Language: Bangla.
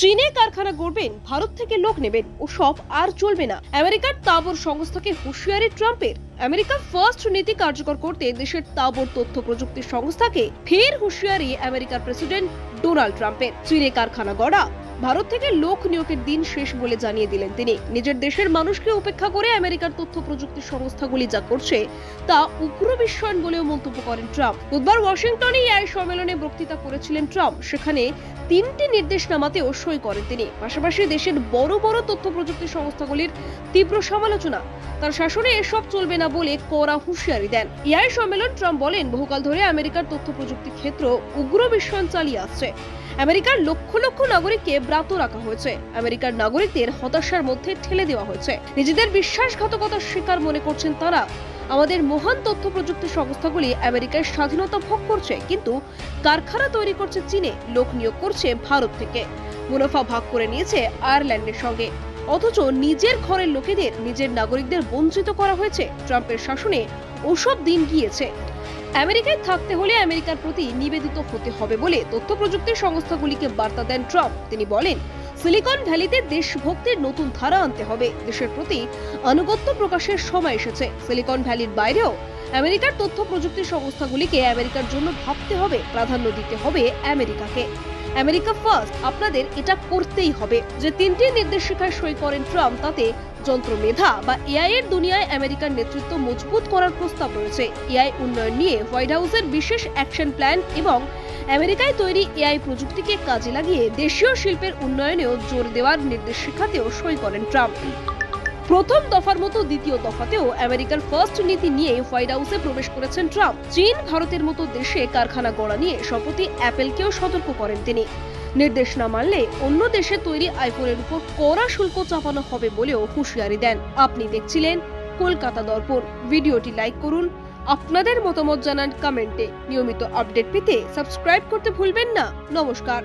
চীনে কারখানা গড়বেন, ভারত থেকে লোক নেবেন, ও সব আর চলবে না। আমেরিকার তাবড় সংস্থাকে হুঁশিয়ারি ট্রাম্পের। আমেরিকা ফার্স্ট নীতি কার্যকর করতে দেশের তাবড় তথ্য প্রযুক্তি সংস্থাকে ফের হুঁশিয়ারি আমেরিকার প্রেসিডেন্ট ডোনাল্ড ট্রাম্পের। চীনে কারখানা গড়া, ভারত থেকে লোক নিয়োগের দিন শেষ বলে জানিয়ে দিলেন তিনি। নিজের দেশের মানুষকে উপেক্ষা করে আমেরিকার তথ্য প্রযুক্তি সংস্থাগুলি যা করছে তা উগ্র বিশ্বায়ন বলেও মন্তব্য করেন ট্রাম্প। বুধবার ওয়াশিংটনে এআই সম্মেলনে বক্তৃতা করেছিলেন ট্রাম্প। সেখানে 3টি নির্দেশনামাতেও সই করেন তিনি। পাশাপাশি দেশের বড় বড় তথ্য প্রযুক্তি সংস্থাগুলির তীব্র সমালোচনা। তার শাসনে এসব চলবে না বলে কড়া হুঁশিয়ারি দেন। এআই সম্মেলন ট্রাম্প বলেন, বহুকাল ধরে আমেরিকার তথ্য প্রযুক্তি ক্ষেত্র উগ্র বিশ্বায়ন চালিয়ে আসছে। আমেরিকার লক্ষ লক্ষ নাগরিককে ব্রাত রাখা হয়েছে। আমেরিকার নাগরিকদের হতাশার মধ্যে ঠেলে দেওয়া হয়েছে। নিজেদের বিশ্বাসঘাতকতার শিকার মনে করছেন তারা। আমাদের মহান তথ্য প্রযুক্তি সংস্থাগুলি আমেরিকার স্বাধীনতা ভোগ করছে, কিন্তু কারখানা তৈরি করছে চীনে, লোক নিয়োগ করছে ভারত থেকে, মুনাফা ভাগ করে নিয়েছে আয়ারল্যান্ডের সঙ্গে। অথচ নিজের ঘরের লোকেদের, নিজের নাগরিকদের বঞ্চিত করা হয়েছে। ট্রাম্পের শাসনে ওসব দিন গিয়েছে। আমেরিকায় থাকতে হলে আমেরিকার প্রতি নিবেদিত হতে হবে বলে তথ্য প্রযুক্তি সংস্থাগুলিকে বার্তা দেন ট্রাম্প। তিনি বলেন, সিলিকন ভ্যালিতে দেশভক্তির নতুন ধারা আনতে হবে। দেশের প্রতি আনুগত্য প্রকাশের সময় এসেছে। সিলিকন ভ্যালির বাইরেও আমেরিকার তথ্য প্রযুক্তি সংস্থাগুলিকে আমেরিকার জন্য ভাবতে হবে, প্রাধান্য দিতে হবে আমেরিকাকে। আমেরিকা ফার্স্ট, আপনাদের এটা করতেই হবে। যে 3টি নির্দেশিকায় সই করেন ট্রাম্প, তাতে যন্ত্রমেধা বা এআই এর দুনিয়ায় আমেরিকার নেতৃত্ব মজবুত করার প্রস্তাব রয়েছে। এআই উন্নয়ন নিয়ে হোয়াইট হাউসের বিশেষ অ্যাকশন প্ল্যান এবং আমেরিকায় তৈরি এআই প্রযুক্তিকে কাজে লাগিয়ে দেশীয় শিল্পের উন্নয়নেও জোর দেওয়ার নির্দেশিকাতেও সই করেন ট্রাম্প। প্রথম দফার মতো দ্বিতীয় দফাতেও আমেরিকার ফার্স্ট নীতি নিয়ে হোয়াইট হাউসে প্রবেশ করেছেন ট্রাম্প। চীন, ভারতের মতো দেশে কারখানা গড়া নিয়ে সম্প্রতি অ্যাপেলকেও সতর্ক করেন তিনি। নির্দেশ না মানলে অন্য দেশে তৈরি আইফোনের উপর কড়া শুল্ক চাপানো হবে বলেও হুঁশিয়ারি দেন। আপনি দেখছিলেন কলকাতা দর্পণ। ভিডিওটি লাইক করুন, আপনাদের মতামত জানান কমেন্টে। নিয়মিত আপডেট পেতে সাবস্ক্রাইব করতে ভুলবেন না। নমস্কার।